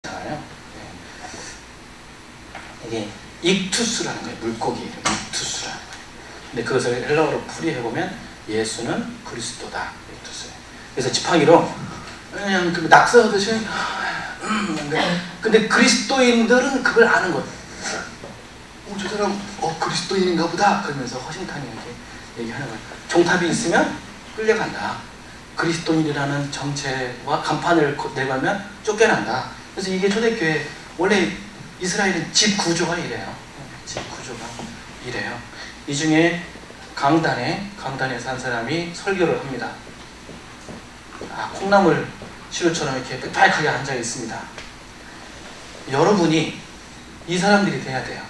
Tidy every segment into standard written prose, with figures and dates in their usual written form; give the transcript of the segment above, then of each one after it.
있잖아요. 이게 익투스라는 거예요. 물고기 이름 익투스라는 거예요. 근데 그것을 헬라어로 풀이해보면 예수는 그리스도다. 익투스. 그래서 지팡이로 그냥 그 낙서하듯이 근데 그리스도인들은 그걸 아는 거예요. 저 사람 그리스도인인가 보다 그러면서 허심탄회 이렇게 얘기하는 거예요. 종탑이 있으면 끌려간다. 그리스도인이라는 정체와 간판을 내걸면 쫓겨난다. 그래서 이게 초대교회 원래 이스라엘은 집 구조가 이래요. 집 구조가 이래요. 이 중에 강단에 산 사람이 설교를 합니다. 콩나물 시루처럼 이렇게 빽빽하게 앉아 있습니다. 여러분이 이 사람들이 돼야 돼요.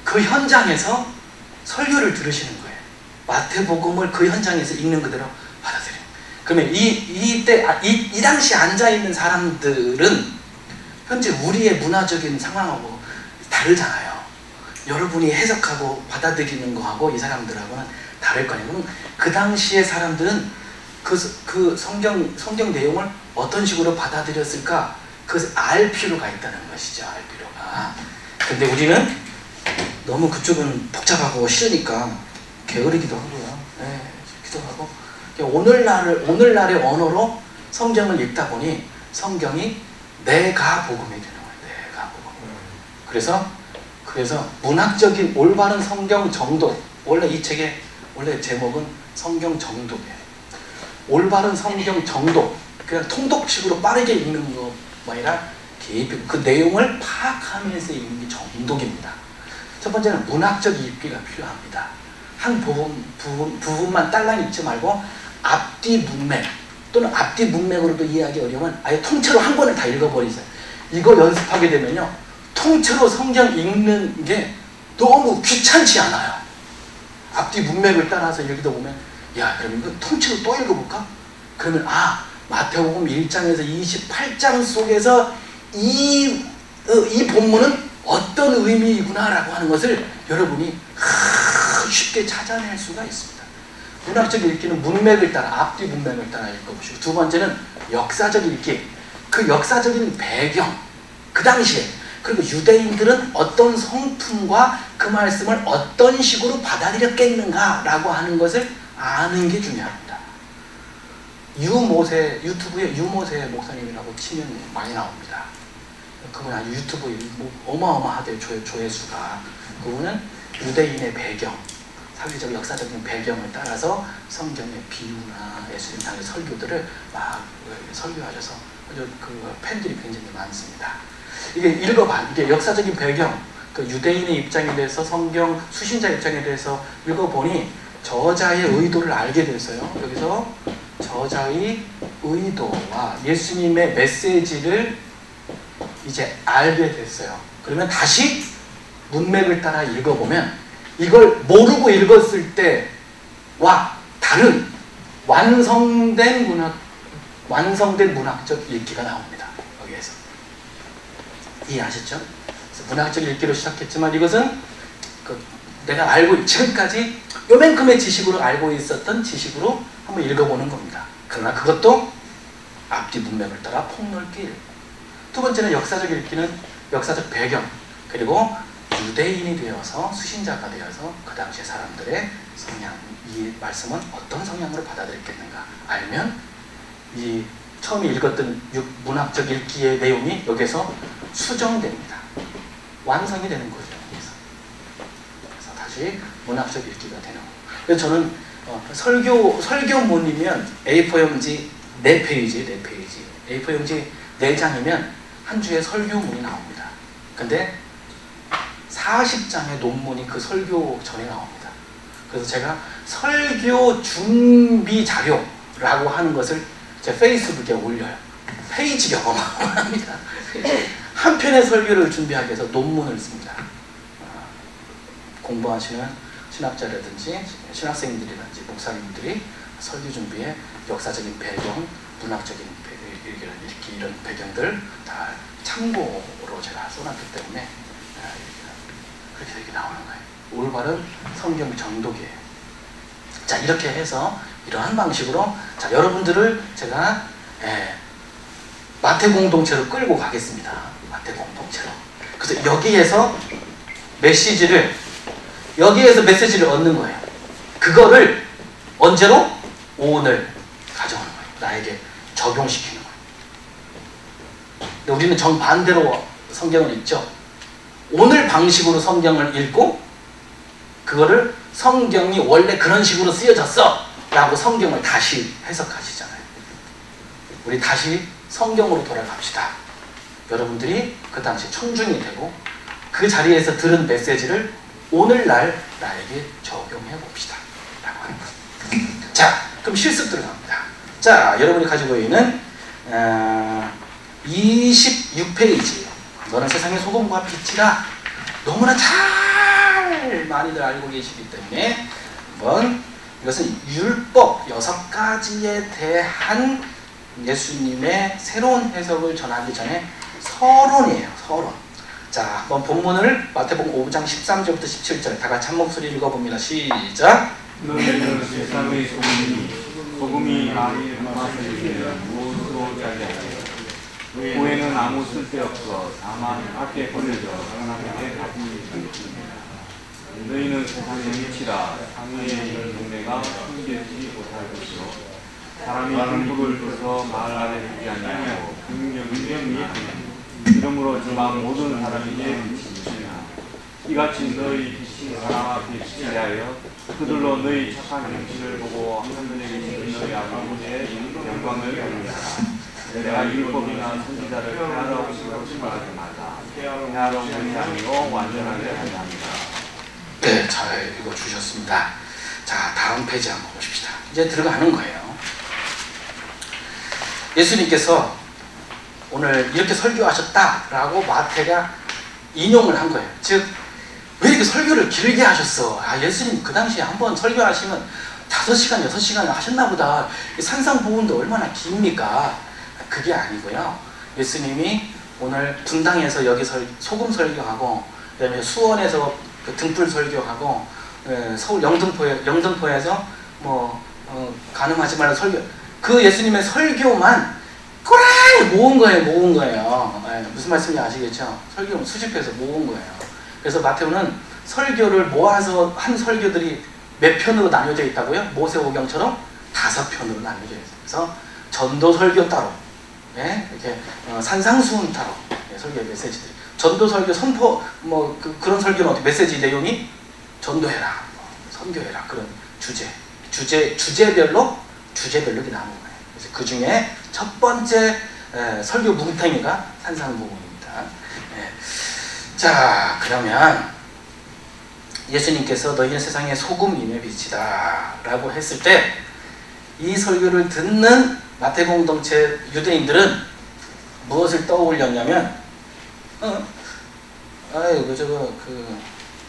그 현장에서 설교를 들으시는 거예요. 마태복음을 그 현장에서 읽는 그대로 받아들여요. 그러면 이 당시 앉아있는 사람들은 현재 우리의 문화적인 상황하고 다르잖아요. 여러분이 해석하고 받아들이는 거하고 이 사람들하고는 다를 거예요. 그럼 그 당시의 사람들은 그 성경 내용을 어떤 식으로 받아들였을까? 그것을 알 필요가 있다는 것이죠. 알 필요가. 근데 우리는 너무 그쪽은 복잡하고 싫으니까 게으르기도 하고요. 기도 하고 오늘날의 언어로 성경을 읽다 보니 성경이 내가 복음이 되는 거예요. 내가 복음. 그래서 문학적인 올바른 성경 정독. 원래 이 책의 원래 제목은 성경 정독이에요. 올바른 성경 정독. 그냥 통독식으로 빠르게 읽는 거 아니라 깊이 그 내용을 파악하면서 읽는 게 정독입니다. 첫 번째는 문학적 읽기가 필요합니다. 한 부분만 딸랑 읽지 말고 앞뒤 문맥 또는 앞뒤 문맥으로도 이해하기 어려우면 아예 통째로 한 권을 다 읽어버리세요. 이거 연습하게 되면요. 통째로 성경 읽는 게 너무 귀찮지 않아요. 앞뒤 문맥을 따라서 읽다 보면 그럼 이거 통째로 또 읽어볼까? 그러면 마태복음 1장에서 28장 속에서 이 본문은 어떤 의미이구나 라고 하는 것을 여러분이 쉽게 찾아낼 수가 있습니다. 문학적 읽기는 문맥을 따라 앞뒤 문맥을 따라 읽어보시고, 두 번째는 역사적 읽기. 그 역사적인 배경, 그 당시에 그리고 유대인들은 어떤 성품과 그 말씀을 어떤 식으로 받아들였겠는가 라고 하는 것을 아는 게 중요합니다. 유튜브에 유모세 목사님이라고 치면 많이 나옵니다. 그분 아주 유튜브에 어마어마하대요. 조회수가. 그분은 유대인의 배경, 사회적 역사적인 배경을 따라서 성경의 비유나 예수님상의 설교들을 막 설교하셔서 그 팬들이 굉장히 많습니다. 이게 이게 역사적인 배경, 그 유대인의 입장에 대해서 성경 수신자 입장에 대해서 읽어보니 저자의 의도를 알게 됐어요. 여기서 저자의 의도와 예수님의 메시지를 이제 알게 됐어요. 그러면 다시 문맥을 따라 읽어보면 이걸 모르고 읽었을 때와 다른 완성된 문학적 읽기가 나옵니다. 여기에서. 이해하셨죠? 문학적 읽기로 시작했지만 이것은 내가 지금까지 요만큼의 지식으로 알고 있었던 지식으로 한번 읽어보는 겁니다. 그러나 그것도 앞뒤 문맥을 따라 폭넓게 읽고. 두 번째는 역사적 읽기는 역사적 배경, 그리고 유대인이 되어서 수신자가 되어서 그 당시의 사람들의 성향, 이 말씀은 어떤 성향으로 받아들였겠는가 알면 이 처음에 읽었던 문학적 읽기의 내용이 여기서 수정됩니다. 완성이 되는 거죠. 그래서 다시 문학적 읽기가 되는 거예요. 그래서 저는 설교문이면 A4용지 4페이지, A4용지 4장이면 한 주에 설교문이 나옵니다. 근데 40장의 논문이 그 설교 전에 나옵니다. 그래서 제가 설교 준비 자료라고 하는 것을 제 페이스북에 올려요. 페이지가 어마어마합니다. 한 편의 설교를 준비하기 위해서 논문을 씁니다. 공부하시는 신학자라든지 신학생들이라든지 목사님들이 설교 준비에 역사적인 배경, 문학적인 읽기 이런 배경들 다 참고로 제가 써놨기 때문에 그렇게 이렇게 나오는 거예요. 올바른 성경 정독이에요. 자, 이렇게 해서 이러한 방식으로 여러분들을 제가 마태 공동체로 끌고 가겠습니다. 마태 공동체로. 그래서 여기에서 메시지를 얻는 거예요. 그거를 언제로? 오늘 가져오는 거예요. 나에게 적용시키는 거예요. 근데 우리는 정반대로 성경을 읽죠. 오늘 방식으로 성경을 읽고 그거를 성경이 원래 그런 식으로 쓰여졌어 라고 성경을 다시 해석하시잖아요. 우리 다시 성경으로 돌아갑시다. 여러분들이 그 당시 청중이 되고 그 자리에서 들은 메시지를 오늘날 나에게 적용해 봅시다 라고 하는 거예요. 자, 그럼 실습 들어갑니다. 자, 여러분이 가지고 있는 26페이지 너는 세상의 소금과 빛이라 너무나 잘 많이들 알고 계시기 때문에 한번 이것은 율법 6가지에 대한 예수님의 새로운 해석을 전하기 전에 서론이에요. 서론. 자, 한번 본문을 마태복음 5장 13절부터 17절 다 같이 한 목소리 읽어봅니다. 시작. 너희는 세상의 소금이 많이 맛을 내면 무엇으로 잘려요? 후에는 아무 쓸데없어 다만 밖에 버려져 사람에게 나쁜 것입니다. 너희는 세상의 빛이라 상위에 있는 동네가 숨겨지지 못할 것이요 사람이 등불을 켜서 마을 아래 두지 아니하고 분명히 이러므로 저만 모든 사람에게 빛이 있으나 이같이 너희 빛이 사람 앞에 비치게 하여 그들로 너희 착한 행실을 보고 하늘에 계신 너희 아버지의 영광을 보느니라. 내가 율법이나 선지자를 폐하라고 생각하지 말라. 폐하라고 하지 아니요 완전하게 하려 합니다. 네, 잘 읽어주셨습니다. 자, 다음 페이지 한번 보십시다. 이제 들어가는 거예요. 예수님께서 오늘 이렇게 설교하셨다라고 마태가 인용을 한 거예요. 즉, 왜 이렇게 설교를 길게 하셨어? 아, 예수님 그 당시에 한번 설교하시면 5시간, 6시간 하셨나 보다. 산상보훈도 얼마나 깁니까? 그게 아니고요. 예수님이 오늘 분당에서 여기 소금 설교하고, 그 다음에 수원에서 그 등불 설교하고, 서울 영등포에서 가늠하지 말라 설교, 그 예수님의 설교만 꼬라이 모은 거예요. 무슨 말씀인지 아시겠죠? 설교 수집해서 모은 거예요. 그래서 마태오는 설교를 모아서 한 설교들이 몇 편으로 나뉘어져 있다고요? 모세오경처럼 5편으로 나뉘어져 있어요. 그래서 전도 설교 따로, 이렇게 산상수훈 따로, 설교 메시지들이. 전도 설교 선포 그런 설교는 어떻게 메시지 내용이 전도해라, 선교해라, 그런 주제별로 이렇게 나눈 거예요. 그래서 그 중에 첫 번째 설교 뭉탱이가 산상보훈입니다. 자, 그러면 예수님께서 너희는 세상의 소금임의 빛이다 라고 했을 때 이 설교를 듣는 마태 공동체 유대인들은 무엇을 떠올렸냐면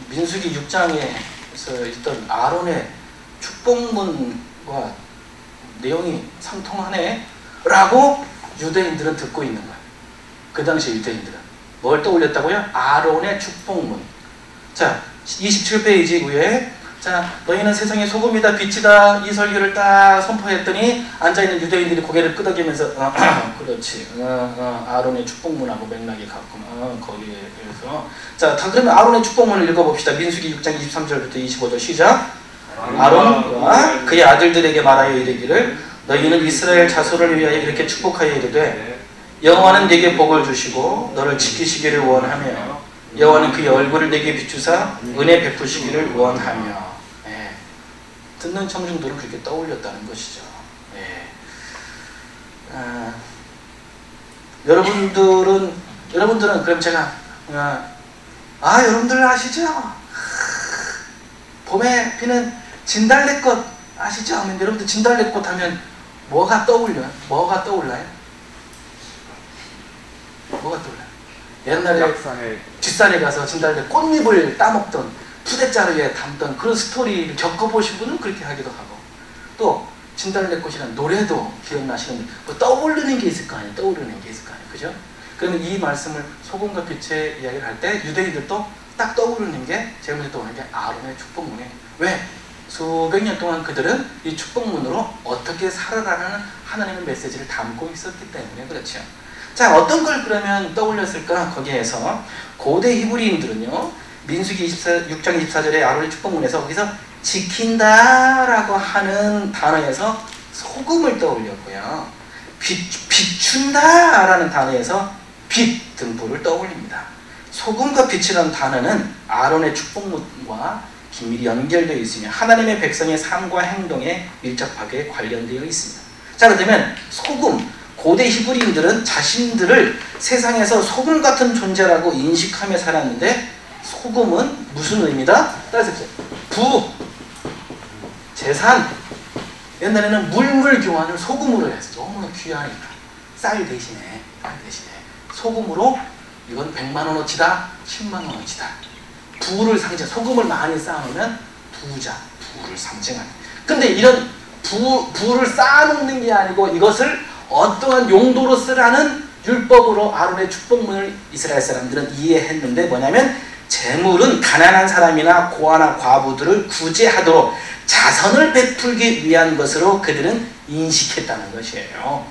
민수기 6장에서 있던 아론의 축복문과 내용이 상통하네 라고 유대인들은 듣고 있는 거예요. 그 당시 유대인들은 뭘 떠올렸다고요? 아론의 축복문. 자, 27페이지 위에, 자, 너희는 세상의 소금이다 빛이다 이 설교를 딱 선포했더니 앉아있는 유대인들이 고개를 끄덕이면서 그렇지, 아론의 축복문하고 맥락이 같구나, 거기에서. 자, 그러면 아론의 축복문을 읽어봅시다. 민수기 6장 23절부터 25절 시작. 아론과 그의 아들들에게 말하여 이르기를 너희는 이스라엘 자손을 위하여 이렇게 축복하여 이르되 여호와는 네게 복을 주시고 너를 지키시기를 원하며 여호와는 그의 얼굴을 네게 비추사 은혜 베푸시기를 원하며. 듣는 청중들은 그렇게 떠올렸다는 것이죠. 여러분들은 그럼 제가 여러분들 아시죠? 봄에 피는 진달래꽃 아시죠? 하면 여러분들 진달래꽃 하면 뭐가 떠올라요? 뭐가 떠올라요? 옛날에 뒷산에 가서 진달래 꽃잎을 따먹던, 푸대자루에 담던 그런 스토리를 겪어보신 분은 그렇게 하기도 하고, 또 진달래꽃이라는 노래도 기억나시는데 떠오르는 게 있을 거 아니에요? 그죠? 그러면 이 말씀을 소금과 빛의 이야기를 할 때 유대인들도 딱 떠오르는 게, 제일 먼저 떠오르는 게 아론의 축복문이에요. 왜? 수백 년 동안 그들은 이 축복문으로 어떻게 살아가는 하나님의 메시지를 담고 있었기 때문에 그렇죠. 자, 어떤 걸 그러면 떠올렸을까? 거기에서 고대 히브리인들은요, 민수기 6장 24절에 아론의 축복문에서 거기서 지킨다라고 하는 단어에서 소금을 떠올렸고요. 비춘다라는 단어에서 빛 등불을 떠올립니다. 소금과 빛이라는 단어는 아론의 축복문과 긴밀히 연결되어 있으며 하나님의 백성의 삶과 행동에 밀접하게 관련되어 있습니다. 자, 그렇다면 소금, 고대 히브리인들은 자신들을 세상에서 소금 같은 존재라고 인식하며 살았는데 소금은 무슨 의미다? 따라서 부, 재산. 옛날에는 물물 교환을 소금으로 해서 너무나 귀하니까 쌀 대신에 소금으로 이건 100만원어치다, 10만원어치다. 부를 상징, 소금을 많이 쌓아놓으면 부자, 부를 상징하는. 근데 이런 부를 쌓아놓는 게 아니고 이것을 어떠한 용도로 쓰라는 율법으로 아론의 축복문을 이스라엘 사람들은 이해했는데 뭐냐면 재물은 가난한 사람이나 고아나 과부들을 구제하도록 자선을 베풀기 위한 것으로 그들은 인식했다는 것이에요.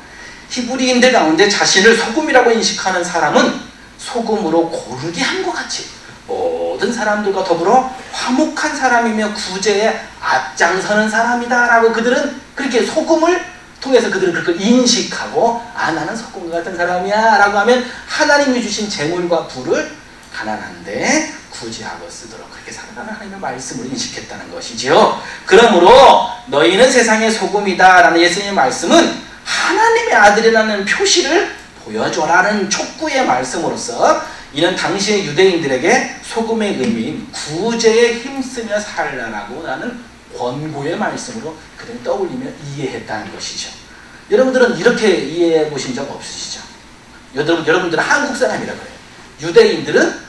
히브리인들 가운데 자신을 소금이라고 인식하는 사람은 소금으로 고르게 한 것 같이 모든 사람들과 더불어 화목한 사람이며 구제에 앞장서는 사람이다 라고 그들은 그렇게 소금을 통해서 그들은 그걸 인식하고 아, 나는 소금과 같은 사람이야 라고 하면 하나님이 주신 재물과 부를 가난한데 구제하고 쓰도록 그렇게 살아가는 하나님의 말씀을 인식했다는 것이지요. 그러므로 너희는 세상의 소금이다 라는 예수님의 말씀은 하나님의 아들이라는 표시를 보여줘라는 촉구의 말씀으로서 이는 당시의 유대인들에게 소금의 의미인 구제에 힘쓰며 살라라고 하는 권고의 말씀으로 그들은 떠올리며 이해했다는 것이죠. 여러분들은 이렇게 이해해 보신 적 없으시죠? 여러분들은 한국 사람이라 그래요. 유대인들은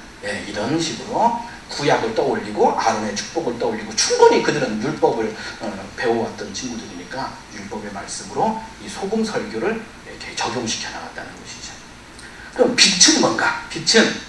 이런 식으로 구약을 떠올리고 아론의 축복을 떠올리고 충분히 그들은 율법을 배워왔던 친구들이니까 율법의 말씀으로 이 소금 설교를 이렇게 적용시켜 나갔다는 것이죠. 그럼 빛은 뭔가? 빛은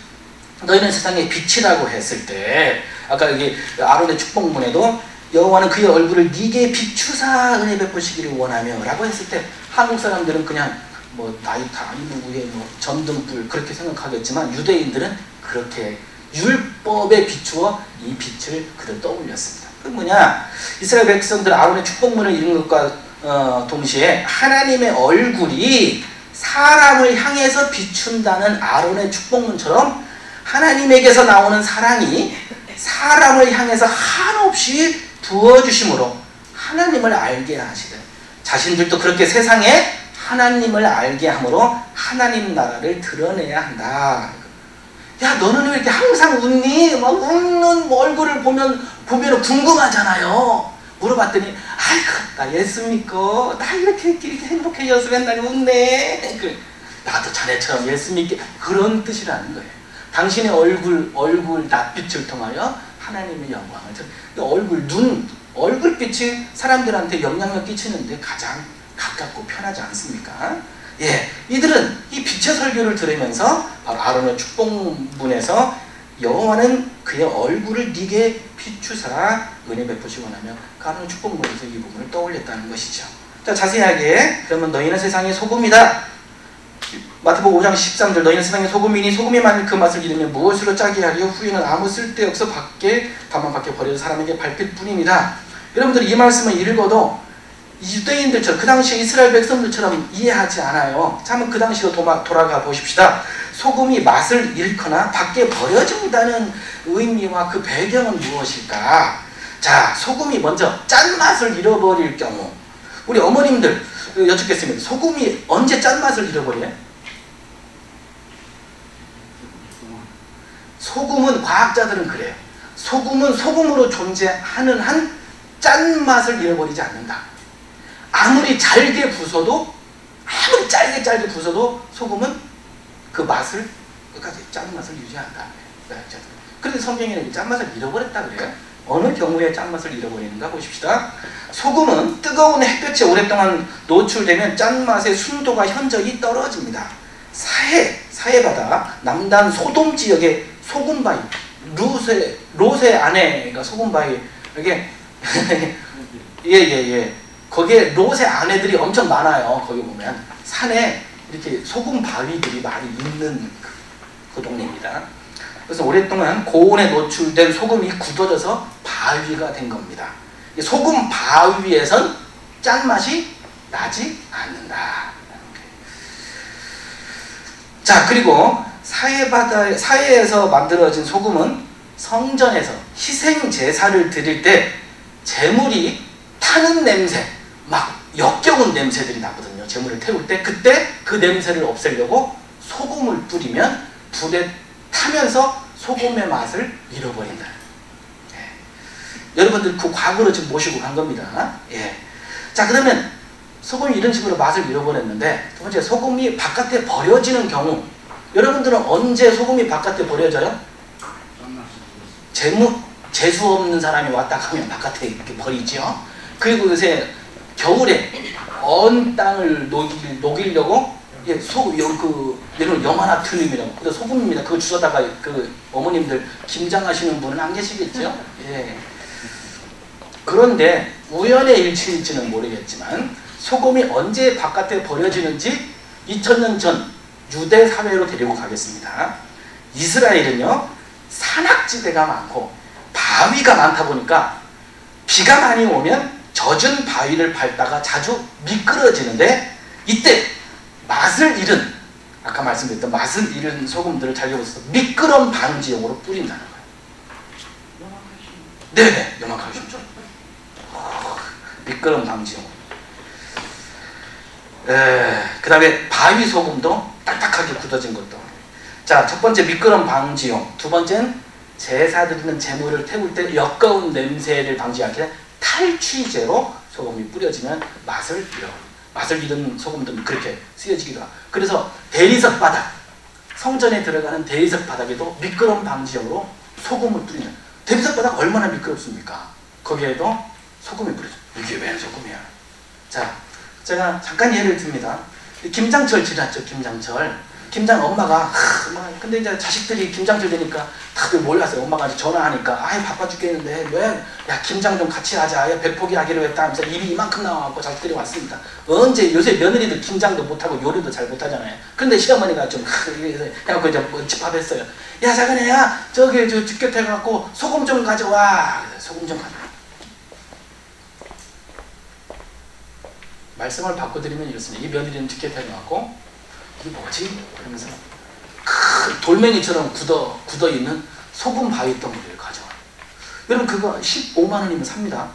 너희는 세상의 빛이라고 했을 때 아까 여기 아론의 축복문에도 여호와는 그의 얼굴을 네게 비추사 은혜 베푸시기를 원하며 라고 했을 때 한국 사람들은 그냥 뭐 나이타 누구의 뭐 전등불 그렇게 생각하겠지만 유대인들은 그렇게 율법에 비추어 이 빛을 그들 떠올렸습니다. 그 뭐냐? 이스라엘 백성들 아론의 축복문을 읽는 것과 동시에 하나님의 얼굴이 사람을 향해서 비춘다는 아론의 축복문처럼 하나님에게서 나오는 사랑이 사람을 향해서 한없이 부어주심으로 하나님을 알게 하시되 자신들도 그렇게 세상에 하나님을 알게 함으로 하나님 나라를 드러내야 한다. 야, 너는 왜 이렇게 항상 웃니? 막 웃는 얼굴을 보면 궁금하잖아요. 물어봤더니 아이고 나 예수 믿고 나 이렇게 행복해져서 맨날 웃네. 나도 자네처럼 예수 믿게 그런 뜻이라는 거예요. 당신의 얼굴 낯빛을 통하여 하나님의 영광을 얼굴빛이 사람들한테 영향력 끼치는데 가장 가깝고 편하지 않습니까? 예, 이들은 이 빛의 설교를 들으면서 바로 아론의 축복문에서 여호와는 그의 얼굴을 네게 비추사 은혜 베푸시기 원하며 그 아론의 축복문에서 이 부분을 떠올렸다는 것이죠. 자, 자세하게 그러면 너희는 세상의 소금이다. 마태복음 5장 13절 너희는 세상의 소금이니 소금이 만일 그 맛을 잃으면 무엇으로 짜게 하리요 후에는 아무 쓸데없어 다만 밖에 버려서 사람에게 밟힐 뿐입니다. 여러분들이 이 말씀을 읽어도 유대인들처럼 그 당시 이스라엘 백성들처럼 이해하지 않아요. 자, 한번 그 당시로 돌아가 보십시다. 소금이 맛을 잃거나 밖에 버려진다는 의미와 그 배경은 무엇일까? 자, 소금이 먼저 짠맛을 잃어버릴 경우 우리 어머님들 여쭙겠습니다. 소금이 언제 짠맛을 잃어버려요? 소금은 과학자들은 그래요. 소금은 소금으로 존재하는 한 짠맛을 잃어버리지 않는다. 아무리 잘게 부숴도 아무리 짧게 부숴도 소금은 그 맛을 끝까지 짠맛을 유지한다. 그런데 성경에는 짠맛을 잃어버렸다 그래요. 어느 경우에 짠맛을 잃어버리는가 보십시다. 소금은 뜨거운 햇볕에 오랫동안 노출되면 짠맛의 순도가 현저히 떨어집니다. 사해바다 남단 소돔 지역의 소금바위 로세 아내가 소금바위 이게 예. 거기에 롯의 아내들이 엄청 많아요. 거기 보면 산에 이렇게 소금 바위들이 많이 있는 그 동네입니다. 그래서 오랫동안 고온에 노출된 소금이 굳어져서 바위가 된 겁니다. 소금 바위에선 짠맛이 나지 않는다. 자, 그리고 사해에서 만들어진 소금은 성전에서 희생 제사를 드릴 때 제물이 타는 냄새, 막 역겨운 냄새들이 나거든요. 제물을 태울 때 그때 그 냄새를 없애려고 소금을 뿌리면 불에 타면서 소금의 맛을 잃어버린다. 예. 여러분들 그 과거로 지금 모시고 간 겁니다. 예. 자, 그러면 소금이 이런 식으로 맛을 잃어버렸는데, 두 번째, 소금이 바깥에 버려지는 경우, 여러분들은 언제 소금이 바깥에 버려져요? 재수 없는 사람이 왔다 가면 바깥에 이렇게 버리죠. 그리고 요새 겨울에 언 땅을 녹이려고 얘는 염화나트륨이라고, 그래서 소금입니다. 그거 주워다가 그 어머님들 김장하시는 분은 안 계시겠죠? 예. 그런데 우연의 일치일지는 모르겠지만 소금이 언제 바깥에 버려지는지 2000년 전 유대 사회로 데리고 가겠습니다. 이스라엘은요, 산악지대가 많고 바위가 많다 보니까 비가 많이 오면 젖은 바위를 밟다가 자주 미끄러지는데, 이때 맛을 잃은, 아까 말씀드렸던 맛을 잃은 소금들을 잘려서 미끄럼 방지용으로 뿌린다는 거예요. 네네, 염화칼슘. 미끄럼 방지용. 그 다음에 바위 소금도 딱딱하게 굳어진 것도. 자, 첫 번째 미끄럼 방지용, 두 번째는 제사 드리는 제물을 태울 때 역겨운 냄새를 방지하기 위해 탈취제로 소금이 뿌려지면 맛을 잃은 소금들은 그렇게 쓰여지기도 하고, 그래서 대리석 바닥, 성전에 들어가는 대리석 바닥에도 미끄럼 방지용으로 소금을 뿌리는. 대리석 바닥 얼마나 미끄럽습니까? 거기에도 소금이 뿌려져. 이게 왜 소금이야? 자, 제가 잠깐 예를 듭니다. 김장철 지났죠, 김장철. 김장 엄마가 근데 이제 자식들이 김장철 되니까 다들 몰랐어요. 엄마가 이제 전화하니까 아이 바빠 죽겠는데 왜 야 김장 좀 같이 하자, 야 배포기 하기로 했다 하면서 입이 이만큼 나와갖고 자식들이 왔습니다. 언제 요새 며느리들 김장도 못하고 요리도 잘 못하잖아요. 근데 시어머니가 좀 해갖고 이제 뭐 집합했어요. 야 작은애야 저기 저 죽겠해갖고 소금 좀 가져와. 소금 좀 가져와. 말씀을 바꿔드리면 이렇습니다. 이 며느리는 죽겠해갖고 이게 뭐지? 그러면서 큰 돌멩이처럼 굳어있는 소금 바위 덩어리를 가져와요. 여러분 그거 15만 원이면 삽니다.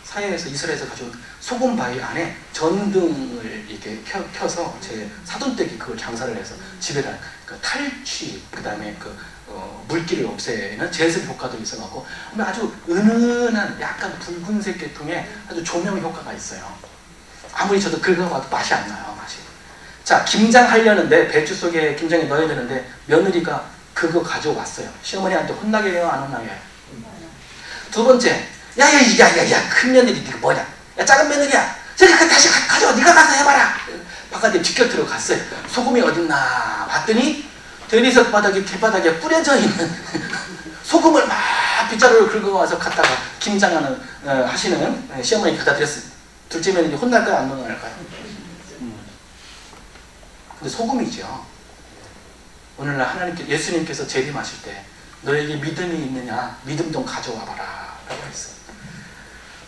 사해에서 이스라엘에서 가져온 소금 바위 안에 전등을 이렇게 켜서 제 사돈댁이 그걸 장사를 해서 집에다 그 탈취, 그 다음에 물기를 없애는 제습 효과도 있어갖고 아주 은은한 약간 붉은색 계통의 아주 조명 효과가 있어요. 아무리 저도 그거 봐도 맛이 안 나요. 맛이. 자, 김장하려는데 배추 속에 김장에 넣어야 되는데 며느리가 그거 가져왔어요. 시어머니한테 혼나게 해요, 안 혼나게 해요? 두 번째, 야야야야야 큰 며느리 네가 뭐냐? 야 작은 며느리야, 저기 다시 가져와, 네가 가서 해봐라. 바깥에 직결 들어갔어요. 소금이 어딨나 봤더니 대리석 바닥에 길바닥에 뿌려져 있는 소금을 막 빗자루를 긁어와서 갖다가 김장하는 하시는 시어머니 갖다 드렸어요. 둘째 며느리 혼날까요, 안 혼날까요? 근데 소금이죠. 오늘날 예수님께서 재림하실 때 너에게 믿음이 있느냐, 믿음 좀 가져와 봐라 라고 했어요.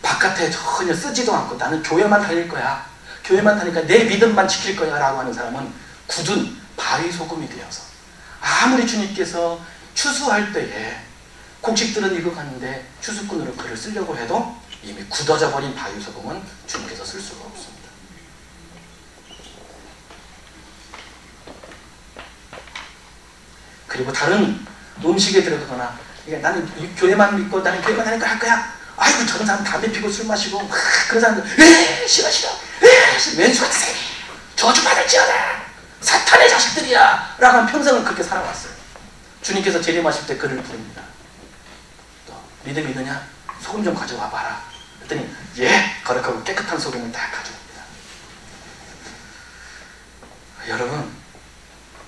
바깥에 전혀 쓰지도 않고 나는 교회만 다닐 거야, 교회만 다니까 내 믿음만 지킬 거야 라고 하는 사람은 굳은 바위 소금이 되어서 아무리 주님께서 추수할 때에 곡식들은 익어가는데 추수꾼으로 그를 쓰려고 해도 이미 굳어져 버린 바위 소금은 주님께서 쓸 수가 없습니다. 그리고 다른 음식에 들어가거나 나는 교회만 믿고 나는 교회만 다니까 할 거야. 아이고 저런 사람 담배 피고 술 마시고 그런 사람들 싫어 왼수 같은 새끼 저주 받을지어다 사탄의 자식들이야 라고 한 평생을 그렇게 살아왔어요. 주님께서 재림하실 때 그를 부릅니다. 또 믿음 있느냐? 소금 좀 가져와 봐라. 그랬더니 예! 거룩하고 깨끗한 소금을 다 가져옵니다. 여러분,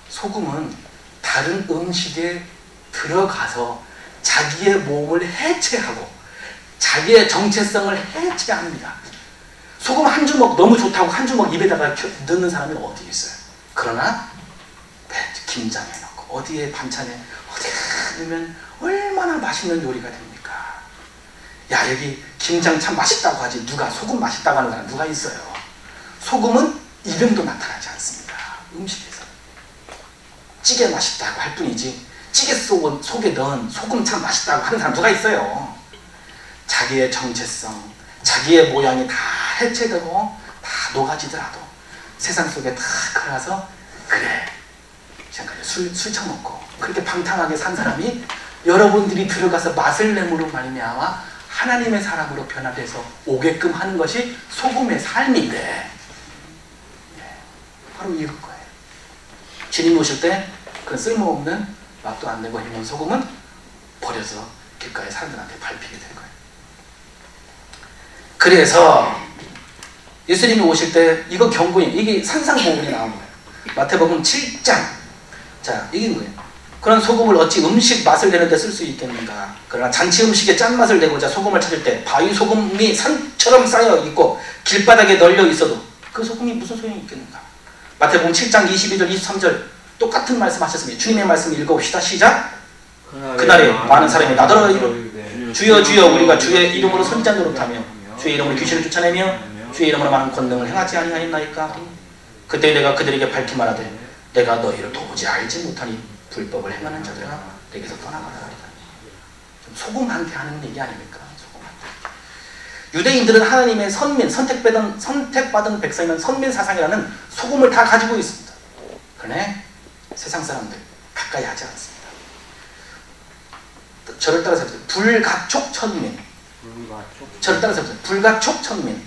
소금은 다른 음식에 들어가서 자기의 몸을 해체하고 자기의 정체성을 해체합니다. 소금 한 주먹 너무 좋다고 한 주먹 입에다가 넣는 사람이 어디 있어요? 그러나 김장에 넣고 어디에 반찬에 어디에 넣으면 얼마나 맛있는 요리가 됩니까? 야, 여기 김장 참 맛있다고 하지 누가 소금 맛있다고 하는 사람 누가 있어요? 소금은 이름도 나타나지 않습니다. 음식에서 찌개 맛있다고 할 뿐이지 찌개 속에 넣은 소금 참 맛있다고 하는 사람 누가 있어요? 자기의 정체성, 자기의 모양이 다 해체되고 다 녹아지더라도 세상 속에 다 걸어서 그래 지금까지 술 처먹고 그렇게 방탕하게 산 사람이 여러분들이 들어가서 맛을 내므로 말미암아 하나님의 사람으로 변화돼서 오게끔 하는 것이 소금의 삶인데 바로 이럴 거예요. 주님 오실 때 그 쓸모없는 맛도 안 내고 해놓은 소금은 버려서 길가의 사람들한테 밟히게 될 거예요. 그래서 예수님이 오실 때 이거 경고인 이게 산상보훈이 나온 거예요. 마태복음 7장 자 이긴 거예요. 그런 소금을 어찌 음식 맛을 내는 데 쓸 수 있겠는가. 그러나 잔치 음식에 짠맛을 내고자 소금을 찾을 때 바위 소금이 산처럼 쌓여 있고 길바닥에 널려 있어도 그 소금이 무슨 소용이 있겠는가. 마태복음 7장 22절 23절 똑같은 말씀 하셨습니다. 주님의 말씀 읽어봅시다. 시작. 그날에 많은 사람이 나더러 이르되 주여 주여 우리가 주의 이름으로 선지자 노릇하며 주의 이름으로 귀신을 쫓아내며 주의 이름으로 많은 권능을 행하지 아니하였나이까. 그때 내가 그들에게 밝히 말하되 내가 너희를 도무지 알지 못하니 불법을 행하는 자들아 내게서 떠나가라 하리라. 소금한테 하는 얘기 아닙니까? 소금한테. 유대인들은 하나님의 선민, 선택받은 백성이라는 선민 사상이라는 소금을 다 가지고 있습니다. 그러나 세상 사람들 가까이 하지 않습니다. 저를 따라서 불가촉 천민. 저를 따라서 불가촉 천민.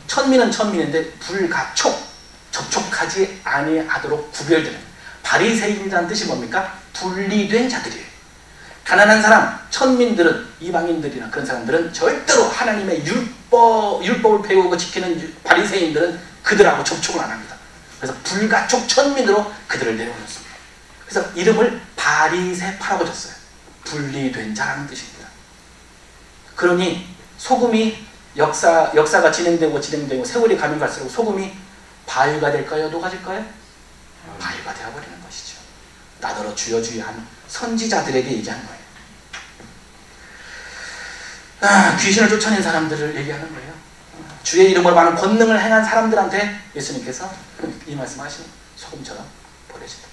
천민은 천민인데 불가촉 접촉하지 아니하도록 구별되는 바리새인이라는 뜻이 뭡니까? 분리된 자들이에요. 가난한 사람, 천민들은 이방인들이나 그런 사람들은 절대로 하나님의 율법을 배우고 지키는 바리새인들은 그들하고 접촉을 안 합니다. 그래서 불가촉 천민으로 그들을 내려놓습니다. 그래서 이름을 바리새파라고 줬어요. 분리된 자라는 뜻입니다. 그러니 소금이 역사가 진행되고 세월이 가면 갈수록 소금이 바위가 될까요? 녹아질까요? 바위가 되어버리는 것이죠. 나더러 주여 주여 한 선지자들에게 얘기하는 거예요. 귀신을 쫓아낸 사람들을 얘기하는 거예요. 주의 이름으로 많은 권능을 행한 사람들한테 예수님께서 이 말씀하시는 소금처럼 버려진다.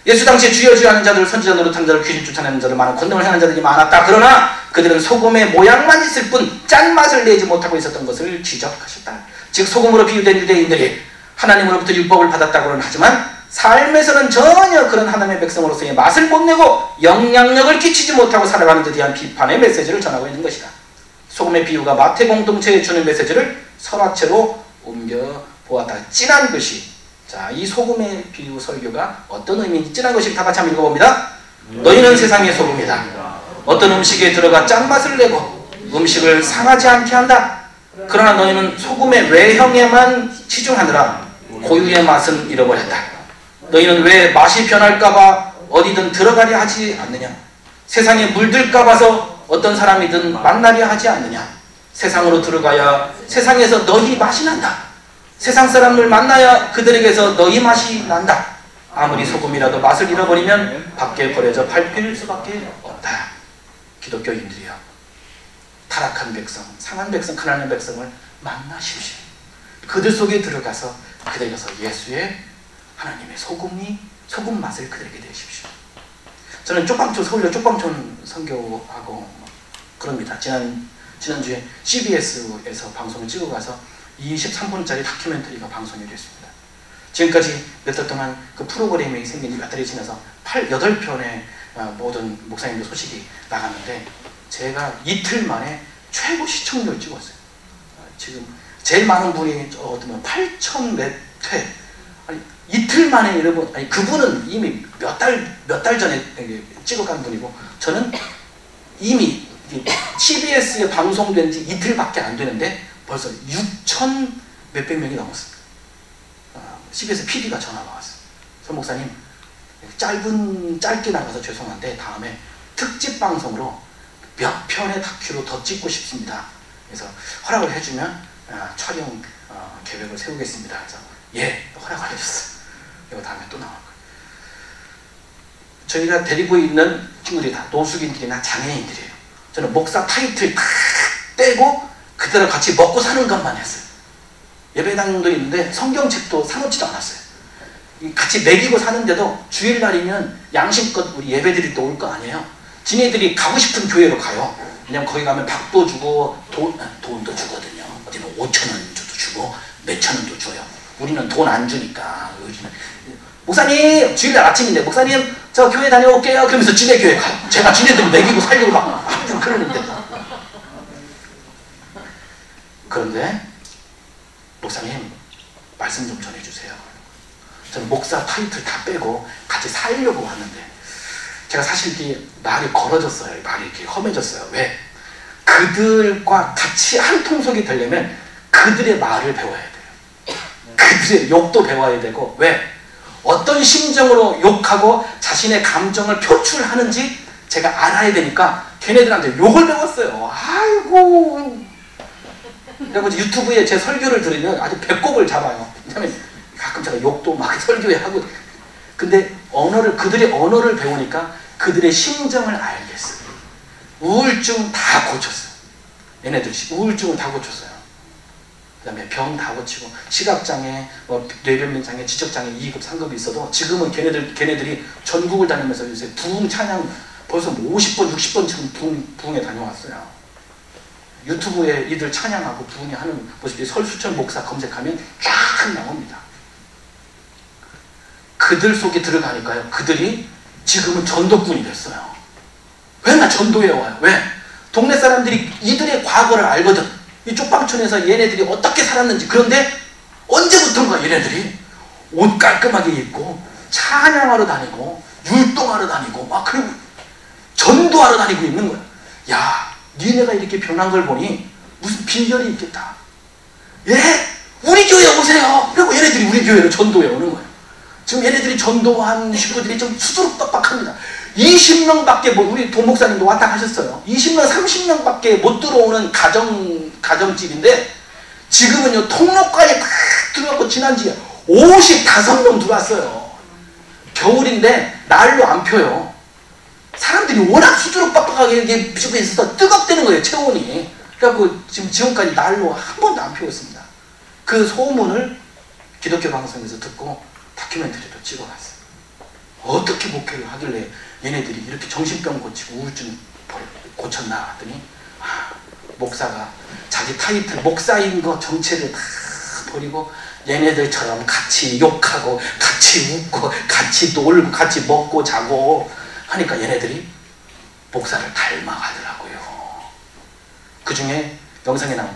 예수 당시에 주여 주여 하는 자들, 선지자 노릇한 자들, 귀신 쫓아내는 자들, 많은 권능을 행한 자들이 많았다. 그러나 그들은 소금의 모양만 있을 뿐 짠맛을 내지 못하고 있었던 것을 지적하셨다. 즉 소금으로 비유된 유대인들이 하나님으로부터 율법을 받았다고는 하지만 삶에서는 전혀 그런 하나님의 백성으로서의 맛을 못 내고 영향력을 끼치지 못하고 살아가는 데 대한 비판의 메시지를 전하고 있는 것이다. 소금의 비유가 마태 공동체에 주는 메시지를 설화체로 옮겨 보았다. 진한 것이 자, 이 소금의 비유 설교가 어떤 의미인지 진한 것이 다 같이 한번 읽어봅니다. 너희는 세상의 소금이다. 어떤 음식에 들어가 짠맛을 내고 음식을 상하지 않게 한다. 그러나 너희는 소금의 외형에만 치중하느라 고유의 맛은 잃어버렸다. 너희는 왜 맛이 변할까봐 어디든 들어가려 하지 않느냐. 세상에 물들까 봐서 어떤 사람이든 만나려 하지 않느냐. 세상으로 들어가야 세상에서 너희 맛이 난다. 세상 사람을 만나야 그들에게서 너희 맛이 난다. 아무리 소금이라도 맛을 잃어버리면 밖에 버려져 밟힐 수밖에 없다. 기독교인들이여, 타락한 백성, 상한 백성, 가난한 백성을 만나십시오. 그들 속에 들어가서 그들에게서 예수의 하나님의 소금 맛을 그들에게 내십시오. 저는 서울역 쪽방촌 선교하고 그럽니다. 지난주에 CBS에서 방송을 찍어 가서 23분짜리 다큐멘터리가 방송이 됐습니다. 지금까지 몇 달 동안 그 프로그램이 생긴 지 몇 달이 지나서 8편의 모든 목사님들 소식이 나갔는데 제가 이틀 만에 최고 시청률을 찍었어요. 지금 제일 많은 분이 8,000 몇 회. 아니, 이틀 만에 여러분, 아니 그분은 이미 몇 달 전에 찍어간 분이고 저는 이미 CBS에 방송된 지 이틀밖에 안 되는데 벌써 6천 몇백 명이 넘었습니다. CBS PD가 전화가 왔어요. 선 목사님, 짧게 나가서 죄송한데 다음에 특집 방송으로 몇 편의 다큐로 더 찍고 싶습니다. 그래서 허락을 해주면 촬영 계획을 세우겠습니다. 그래서 예, 허락 알려줬어요. 이거 다음에 또 나올 거예요. 저희가 데리고 있는 친구들이 다 노숙인들이나 장애인들이에요. 저는 목사 타이틀 다 떼고 그대로 같이 먹고 사는 것만 했어요. 예배당도 있는데 성경책도 사놓지도 않았어요. 같이 먹이고 사는데도 주일날이면 양심껏 우리 예배드릴 때 올 거 아니에요. 지네들이 가고 싶은 교회로 가요. 왜냐면 거기 가면 밥도 주고 돈도 주거든요. 어디는 5,000원도 주고 몇천 원도 줘요. 우리는 돈 안 주니까. 목사님, 주일날 아침인데 목사님 저 교회 다녀올게요. 그러면서 지네 교회 가요. 제가 지네들 먹이고 살려고 막 그러는데. 그런데 목사님 말씀 좀 전해주세요. 저는 목사 타이틀 다 빼고 같이 살려고 왔는데 제가 사실 이렇게 말이 걸어졌어요. 말이 이렇게 험해졌어요. 왜? 그들과 같이 한 통속이 되려면 그들의 말을 배워야 돼요. 그들의 욕도 배워야 되고. 왜? 어떤 심정으로 욕하고 자신의 감정을 표출하는지 제가 알아야 되니까 걔네들한테 욕을 배웠어요. 아이고. 그리고 유튜브에 제 설교를 들으면 아주 배꼽을 잡아요. 왜냐면 가끔 제가 욕도 막 설교에 하고. 근데 그들의 언어를 배우니까 그들의 심정을 알겠어요. 우울증 다 고쳤어요. 얘네들 우울증을 다 고쳤어요. 그 다음에 병 다 고치고 시각장애, 뇌변면장애, 지적장애 2급, 3급이 있어도 지금은 걔네들이 전국을 다니면서 요새 부흥 찬양 벌써 50번, 60번쯤 부흥에 다녀왔어요. 유튜브에 이들 찬양하고 부흥회 하는 모습이 설수천 목사 검색하면 쫙 나옵니다. 그들 속에 들어가니까요. 그들이 지금은 전도꾼이 됐어요. 왜 나 전도에 와요? 왜? 동네 사람들이 이들의 과거를 알거든. 이 쪽방촌에서 얘네들이 어떻게 살았는지. 그런데 언제부턴가 얘네들이 옷 깔끔하게 입고 찬양하러 다니고 율동하러 다니고 막 그리고 전도하러 다니고 있는 거야. 야, 니네가 이렇게 변한 걸 보니 무슨 비결이 있겠다. 예? 우리 교회 오세요. 그리고 얘네들이 우리 교회로 전도에 오는 거예요. 지금 얘네들이 전도한 식구들이 좀 수두룩박박합니다. 20명밖에 우리 동목사님도 왔다 가셨어요. 20명, 30명밖에 못 들어오는 가정집인데 지금은요 통로까지 딱 들어가고 지난주에 55명 들어왔어요. 겨울인데 날로 안 펴요. 사람들이 워낙 수두룩박박하게 비추고 있어서 뜨겁대는 거예요, 체온이. 그래갖고 지금까지 날로 한 번도 안 피웠습니다. 그 소문을 기독교 방송에서 듣고 다큐멘터리도 찍어놨어요. 어떻게 목회를 하길래 얘네들이 이렇게 정신병 고치고 우울증 고쳤나 하더니 목사가 자기 타이틀 목사인 거 정체를 다 버리고 얘네들처럼 같이 욕하고 같이 웃고 같이 놀고 같이 먹고 자고 하니까 얘네들이 목사를 닮아가더라고요. 그 중에 영상에 나온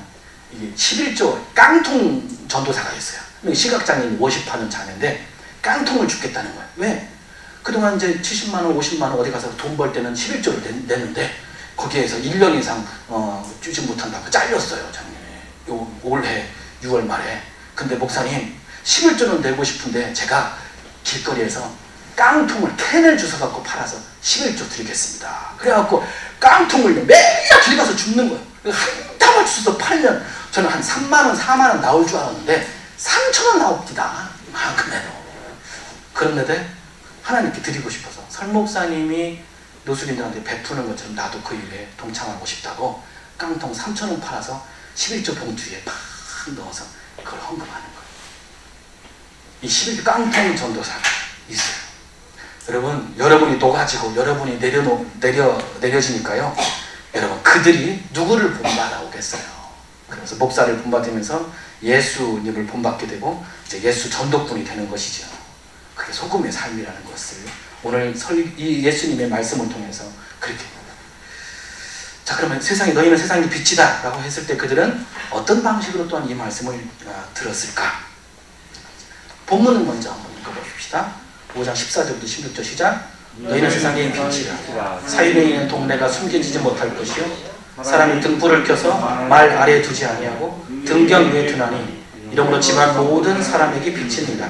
이게 11조 깡통 전도사가 있어요. 시각장애인 워십하는 자매인데 깡통을 죽겠다는 거예요. 왜? 그동안 이제 70만원, 50만원 어디 가서 돈 벌 때는 11조를 냈는데 거기에서 1년 이상 주지 못한다고 잘렸어요. 작년에. 올해 6월 말에. 근데 목사님 11조는 내고 싶은데 제가 길거리에서 깡통을 캔을 주워갖고 팔아서 11조 드리겠습니다. 그래갖고 깡통을 매일 길 가서 줍는 거예요. 한 담을 주워서 팔면 저는 한 3만원, 4만원 나올 줄 알았는데 3천원 나옵니다. 그만큼에도. 그런데 하나님께 드리고 싶어서 설 목사님이 노숙인들한테 베푸는 것처럼 나도 그 일에 동참하고 싶다고 깡통 3천원 팔아서 11조 봉투에 팍 넣어서 그걸 헌금하는 거예요. 이 11조 깡통 전도사가 있어요. 여러분, 여러분이 녹아지고 여러분이 내려지니까요. 여러분, 그들이 누구를 본받아 오겠어요. 그래서 목사를 본받으면서 예수님을 본받게 되고 이제 예수 전도꾼이 되는 것이죠. 그게 소금의 삶이라는 것을 오늘 이 예수님의 말씀을 통해서 그렇게. 자, 그러면 너희는 세상의 빛이다 라고 했을 때 그들은 어떤 방식으로 또한 이 말씀을 들었을까? 본문을 먼저 한번 읽어봅시다. 5장 14절부터 16절 시작. 너희는 세상의 빛이라. 사이에 있는 동네가 숨겨지지 못할 것이요 사람이 등불을 켜서 말 아래에 두지 아니하고 등경 위에 두나니 이러므로 집안 모든 사람에게 비칩니다.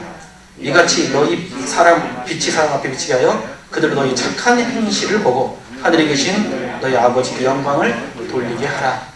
이같이 빛이 사람 앞에 비치게 하여 그들은 너희 착한 행실을 보고 하늘에 계신 너희 아버지께 영광을 돌리게 하라.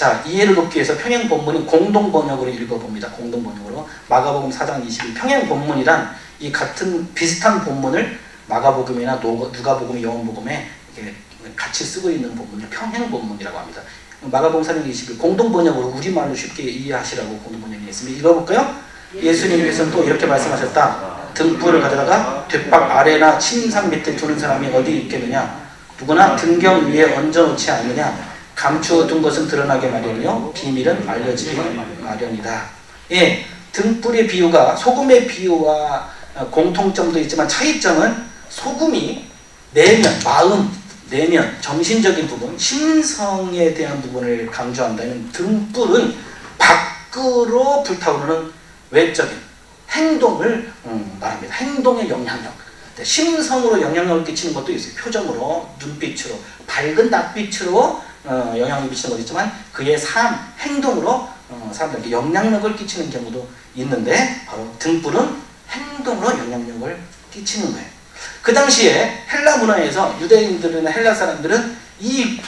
자, 이해를 돕기 위해서 평행 본문이 공동 번역으로 읽어봅니다. 공동 번역으로. 마가복음 4장 22. 평행 본문이란 이 같은 비슷한 본문을 마가복음이나 누가복음, 요한복음에 이렇게 같이 쓰고 있는 본문을 평행 본문이라고 합니다. 마가복음 4장 22 공동 번역으로 우리말로 쉽게 이해하시라고 공동 번역이 있습니다. 읽어볼까요? 예수님께서는 또 이렇게 말씀하셨다. 등불을 가져다가 뒷박 아래나 침상 밑에 두는 사람이 어디 있겠느냐? 누구나 등경 위에 얹어놓지 않느냐? 감추어둔 것은 드러나게 마련이요 비밀은 알려지기 마련이다. 예, 등불의 비유가 소금의 비유와 공통점도 있지만 차이점은 소금이 내면, 마음, 내면, 정신적인 부분, 심성에 대한 부분을 강조한다면 등불은 밖으로 불타오르는 외적인 행동을 말합니다. 행동의 영향력. 심성으로 영향력을 끼치는 것도 있어요. 표정으로, 눈빛으로, 밝은 낯빛으로 영향을 미치는 것도 있지만 그의 삶, 행동으로 사람들에게 영향력을 끼치는 경우도 있는데 바로 등불은 행동으로 영향력을 끼치는 거예요. 그 당시에 헬라 문화에서 유대인들이나 헬라 사람들은 이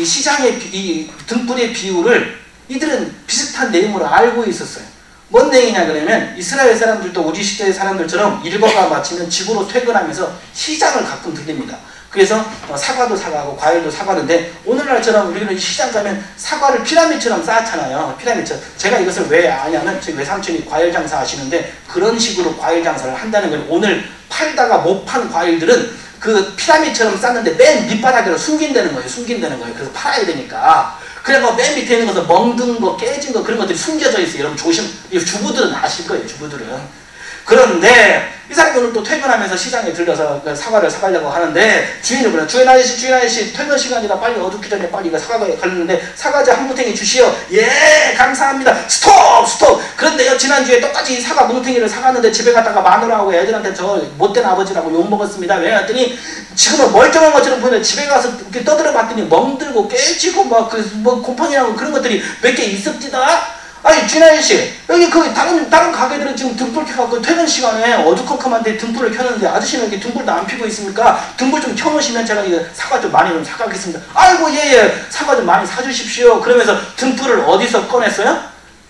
시장의 이 등불의 비유를 이들은 비슷한 내용으로 알고 있었어요. 뭔 내용이냐 그러면 이스라엘 사람들도 우리 시대의 사람들처럼 일과가 마치면 집으로 퇴근하면서 시장을 가끔 들립니다. 그래서 사과도 사과하고 과일도 사과하는데 오늘날처럼 우리는 시장 가면 사과를 피라미드처럼 쌓잖아요. 피라미드처럼. 제가 이것을 왜 아냐면 저희 외삼촌이 과일 장사 하시는데 그런 식으로 과일 장사를 한다는 거예요. 오늘 팔다가 못 판 과일들은 그 피라미드처럼 쌓는데 맨 밑바닥으로 숨긴다는 거예요. 숨긴다는 거예요. 그래서 팔아야 되니까. 그래서 맨 밑에 있는 것은 멍든 거, 깨진 거 그런 것들이 숨겨져 있어요. 여러분 조심. 주부들은 아실 거예요. 주부들은. 그런데 이 사람이 오늘 또 퇴근하면서 시장에 들려서 사과를 사가려고 하는데 주인을 불러. 주인 아저씨 퇴근 시간이라 빨리 어둡기 전에 빨리 이거 사과가 걸렸는데 사과지 한 뭉탱이 주시오. 예, 감사합니다. 스톱. 그런데요, 지난주에 똑같이 사과 뭉탱이를 사갔는데 집에 갔다가 마누라하고 애들한테 저 못된 아버지라고 욕먹었습니다. 왜 했더니 지금은 멀쩡한 것처럼 보이는데 집에 가서 이렇게 떠들어 봤더니 멍들고 깨지고 막 뭐 곰팡이라고 그런 것들이 몇 개 있었디다. 아니 주인 아저씨 여기 그 다른 가게들은 지금 등불 켜갖고 퇴근 시간에 어두컴컴한데 등불을 켜는데 아저씨는 이렇게 등불도 안 피고 있습니까? 등불 좀 켜놓으시면 제가 이거 사과 좀 많이 좀 사가겠습니다. 아이고 예 사과 좀 많이 사주십시오. 그러면서 등불을 어디서 꺼냈어요?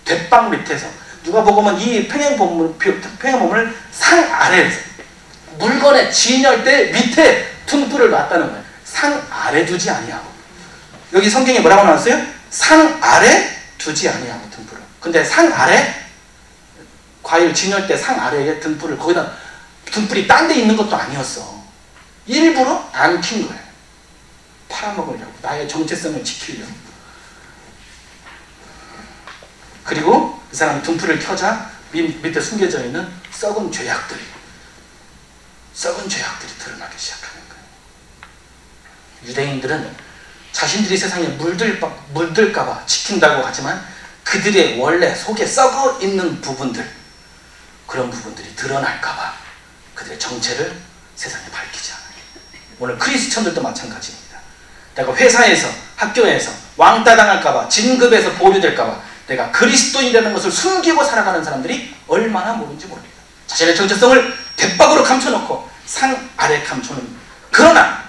뒷방 밑에서. 누가 보면 이 평행본문을 상 아래에서 물건의 진열대 밑에 등불을 놨다는 거예요. 상 아래 두지 아니하고. 여기 성경에 뭐라고 나왔어요? 상 아래 두지 아니하고 등불을. 근데 상 아래 과일 진열대 상 아래에 등불을 거기다 등불이 딴 데 있는 것도 아니었어. 일부러 안 킨 거예요. 팔아먹으려고. 나의 정체성을 지키려고. 그리고 그 사람이 등불을 켜자 밑에 숨겨져 있는 썩은 죄악들이 드러나기 시작하는 거예요. 유대인들은 자신들이 세상에 물들까봐 지킨다고 하지만 그들의 원래 속에 썩어 있는 부분들, 그런 부분들이 드러날까봐 그들의 정체를 세상에 밝히지 않아요. 오늘 크리스천들도 마찬가지입니다. 내가 회사에서, 학교에서 왕따 당할까봐, 진급에서 보류될까봐 내가 그리스도인이라는 것을 숨기고 살아가는 사람들이 얼마나 모르는지 모릅니다. 자신의 정체성을 대박으로 감춰놓고 상 아래 감춰놓는. 그러나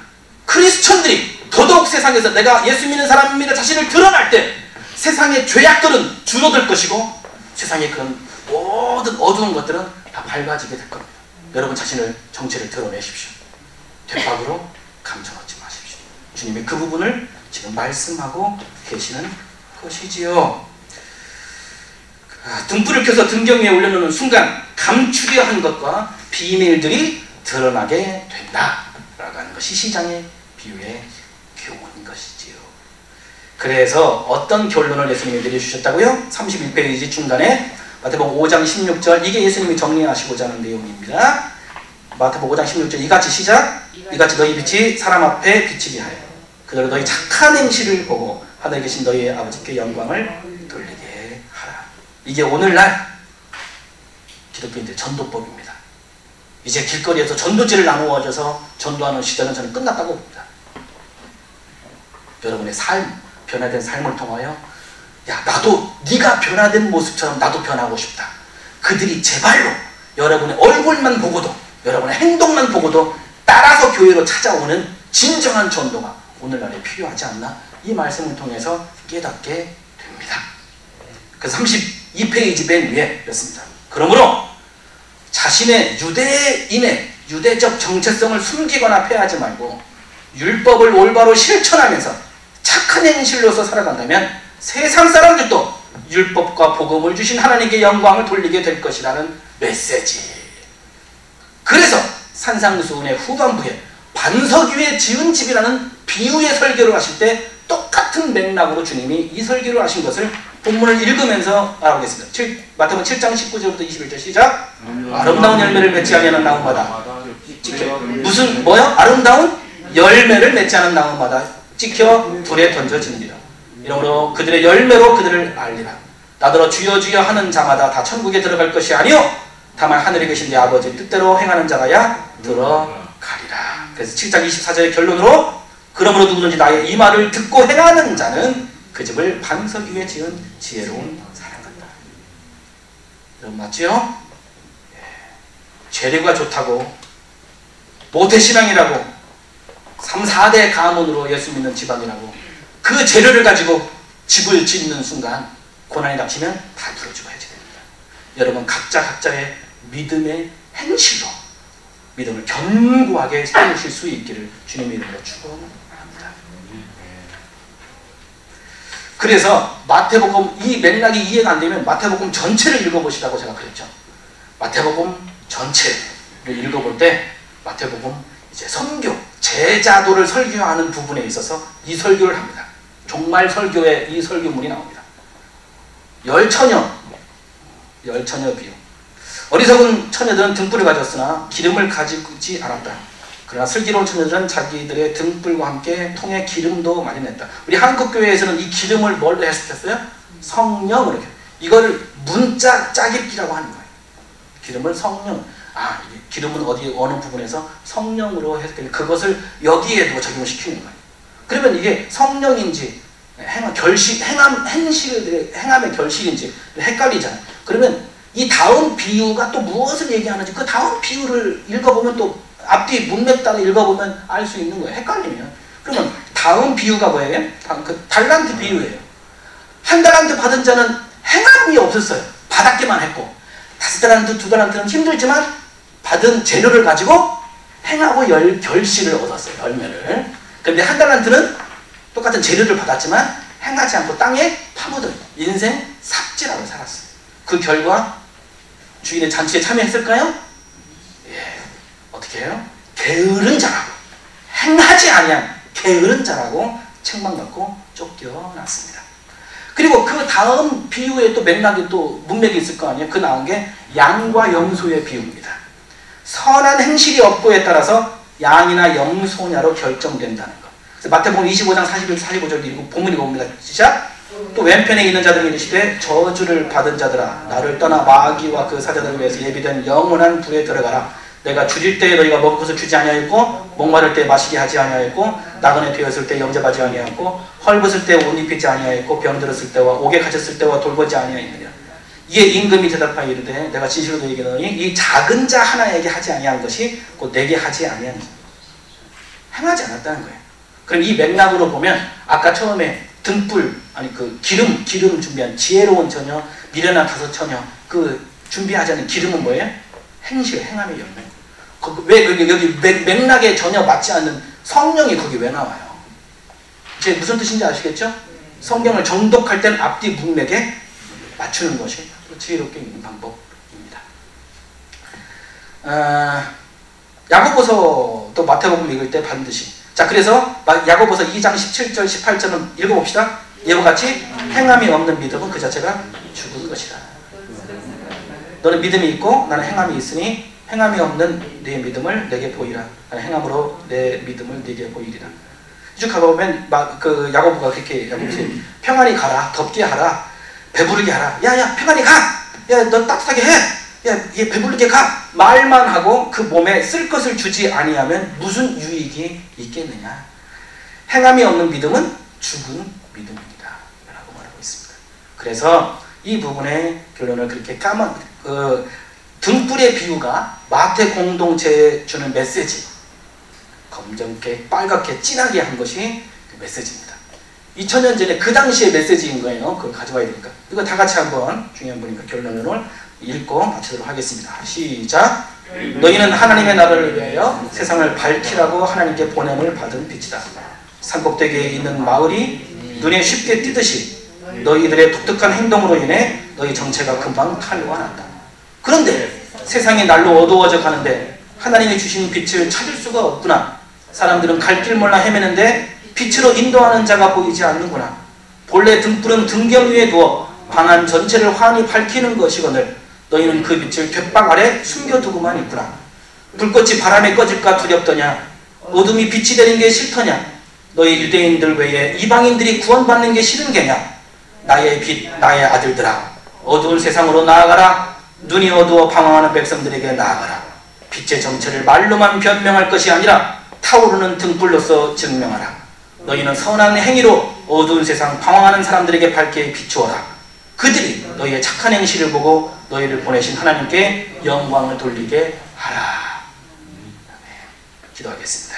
크리스천들이 더더욱 세상에서 내가 예수 믿는 사람입니다 자신을 드러날 때 세상의 죄악들은 줄어들 것이고 세상의 그런 모든 어두운 것들은 다 밝아지게 될 겁니다. 여러분 자신을 정체를 드러내십시오. 뒷박으로 감춰놓지 마십시오. 주님이 그 부분을 지금 말씀하고 계시는 것이지요. 등불을 켜서 등경 위에 올려놓는 순간 감추려 한 것과 비밀들이 드러나게 된다라고 하는 것이 시장의 비유의 교훈인 것이지요. 그래서 어떤 결론을 예수님이 내려주셨다고요? 31페이지 중간에 마태복음 5장 16절, 이게 예수님이 정리하시고자 하는 내용입니다. 마태복음 5장 16절, 이같이 시작. 이같이 너희 빛이 사람 앞에 비치게 하여 그대로 너희 착한 행실을 보고 하늘에 계신 너희 아버지께 영광을 돌리게 하라. 이게 오늘날 기독교인들의 전도법입니다. 이제 길거리에서 전도지를 나누어져서 전도하는 시대는 저는 끝났다고 봅니다. 여러분의 삶, 변화된 삶을 통하여 야 나도 네가 변화된 모습처럼 나도 변하고 싶다. 그들이 제발로 여러분의 얼굴만 보고도 여러분의 행동만 보고도 따라서 교회로 찾아오는 진정한 전도가 오늘날에 필요하지 않나? 이 말씀을 통해서 깨닫게 됩니다. 입니다. 그 32페이지 맨 위에 이렇습니다. 그러므로 자신의 유대인의 유대적 정체성을 숨기거나 폐하지 말고 율법을 올바로 실천하면서 착한 행실로서 살아간다면 세상 사람들도 율법과 복음을 주신 하나님께 영광을 돌리게 될 것이라는 메시지. 그래서 산상수훈의 후반부에 반석 위에 지은 집이라는 비유의 설교를 하실 때 똑같은 맥락으로 주님이 이 설교를 하신 것을 본문을 읽으면서 알아보겠습니다. 마태복음 7장 19절부터 21절 시작. 아름다운 열매를 맺지 아니하는 나무마다 무슨 뭐요? 아름다운 열매를 맺지 않은 나무마다 찍혀 불에 던져지느니라. 이러므로 그들의 열매로 그들을 알리라. 나더러 주여 주여 하는 자마다 다 천국에 들어갈 것이 아니요 다만 하늘에 계신 내 아버지 뜻대로 행하는 자가야 들어가리라. 그래서 7장 24절의 결론으로 그러므로 누구든지 나의 이 말을 듣고 행하는 자는 그 집을 반석 위에 지은 지혜로운 사람 같다. 여러분 맞지요? 재료가 좋다고 모태신앙이라고 3, 4대 가문으로 예수 믿는 집안이라고 그 재료를 가지고 집을 짓는 순간 고난이 닥치면 다 풀어주고 해야 됩니다. 여러분 각자의 믿음의 행실로 믿음을 견고하게 세우실 수 있기를 주님의 이름으로 축원합니다. 그래서 마태복음 이 맥락이 이해가 안 되면 마태복음 전체를 읽어보시라고 제가 그랬죠. 마태복음 전체를 읽어볼 때 마태복음 이제 선교, 제자도를 설교하는 부분에 있어서 이 설교를 합니다. 종말 설교에 이 설교문이 나옵니다. 열처녀 비유. 어리석은 처녀들은 등불을 가졌으나 기름을 가지지 않았다. 그러나 슬기로운 처녀들은 자기들의 등불과 함께 통에 기름도 많이 냈다. 우리 한국교회에서는 이 기름을 뭘로 해석했어요? 성령으로. 이거를 문자 짜깁기라고 하는 거예요. 기름을 성령. 기름은 어느 부분에서 성령으로 해석했는데 그것을 여기에도 적용시키는 거예요. 그러면 이게 성령인지 행함의 결실인지 헷갈리잖아요. 그러면 이 다음 비유가 또 무엇을 얘기하는지 그 다음 비유를 읽어보면 또 앞뒤 문맥 따라 읽어보면 알 수 있는 거예요. 헷갈리면. 그러면 다음 비유가 뭐예요? 그 달란트 비유예요. 한 달란트 받은 자는 행함이 없었어요. 받았기만 했고 5달란트, 2달란트는 힘들지만 받은 재료를 가지고 행하고 결실을 얻었어요. 열매를. 그런데 한 달란트는 똑같은 재료를 받았지만 행하지 않고 땅에 파묻은 인생 삽질하고 살았어요. 그 결과 주인의 잔치에 참여했을까요? 예. 어떻게 해요? 게으른 자라고 행하지 아니한 게으른 자라고 책망받고 쫓겨났습니다. 그리고 그 다음 비유에 또 맥락이 또 문맥이 있을 거 아니에요? 그 나온 게 양과 염소의 비유입니다. 선한 행실이 없고에 따라서 양이나 염소냐로 결정된다는 것. 그래서 마태복음 25장 41, 45절 읽고 본문이 봅니다. 시작! 또 왼편에 있는 자들이 이르시되 저주를 받은 자들아 나를 떠나 마귀와 그 사자들을 위해서 예비된 영원한 불에 들어가라. 내가 줄일 때에 너희가 먹을 것을 주지 아니하였고 목마를 때 마시게 하지 아니하였고 나그네 되었을 때 영접하지 아니하였고 헐벗을 때 옷 입히지 아니하였고 병들었을 때와 옥에 갇혔을 때와 돌보지 아니하였느냐. 이에 임금이 대답하여 이르되 내가 진실로 너희에게 이르노니 이 작은 자 하나에게 하지 아니한 것이 곧 내게 하지 아니한 행하지 않았다는 거예요. 그럼 이 맥락으로 보면 아까 처음에 등불 그 기름 준비한 지혜로운 처녀, 미련한 5 처녀 그 준비하자는 기름은 뭐예요? 행실, 행함의 열매. 왜 여기 맥락에 전혀 맞지 않는 성령이 거기 왜 나와요? 제 무슨 뜻인지 아시겠죠? 성경을 정독할 때는 앞뒤 문맥에 맞추는 것이 지혜롭게 읽는 방법입니다. 야고보서도 마태복음 읽을 때 반드시 그래서 야고보서 2장 17절 18절은 읽어봅시다. 이와 같이 행함이 없는 믿음은 그 자체가 죽은 것이다. 너는 믿음이 있고 나는 행함이 있으니 행함이 없는 네 믿음을 내게 보이라. 나는 행함으로 내 믿음을 네게 보이리라. 쭉 가보면 그 야고보가 그렇게 평안히 가라, 덥게 하라, 배부르게 하라. 야야 평안히 가. 야 너 따뜻하게 해. 야 얘 배부르게 가. 말만 하고 그 몸에 쓸 것을 주지 아니하면 무슨 유익이 있겠느냐. 행함이 없는 믿음은 죽은 믿음입니다. 라고 말하고 있습니다. 그래서 이 부분의 결론을 그렇게 등불의 비유가 마태 공동체에 주는 메시지 검정게 빨갛게 진하게 한 것이 그 메시지입니다. 2000년 전에 그 당시의 메시지인 거예요. 그걸 가져와야 되니까. 이거 다 같이 한번 중요한 거니까 결론을 읽고 마치도록 하겠습니다. 시작. 너희는 하나님의 나라를 위하여 세상을 밝히라고 하나님께 보냄을 받은 빛이다. 산꼭대기에 있는 마을이 눈에 쉽게 띄듯이 너희들의 독특한 행동으로 인해 너희 정체가 금방 탄로가 난다. 그런데 세상이 날로 어두워져 가는데 하나님이 주신 빛을 찾을 수가 없구나. 사람들은 갈 길 몰라 헤매는데 빛으로 인도하는 자가 보이지 않는구나. 본래 등불은 등경 위에 두어 방 안 전체를 환히 밝히는 것이거늘 너희는 그 빛을 갯박 아래 숨겨두고만 있구나. 불꽃이 바람에 꺼질까 두렵더냐. 어둠이 빛이 되는 게 싫더냐. 너희 유대인들 외에 이방인들이 구원받는 게 싫은 게냐. 나의 빛 나의 아들들아, 어두운 세상으로 나아가라. 눈이 어두워 방황하는 백성들에게 나아가라. 빛의 정체를 말로만 변명할 것이 아니라 타오르는 등불로서 증명하라. 너희는 선한 행위로 어두운 세상 방황하는 사람들에게 밝게 비추어라. 그들이 너희의 착한 행실을 보고 너희를 보내신 하나님께 영광을 돌리게 하라. 기도하겠습니다.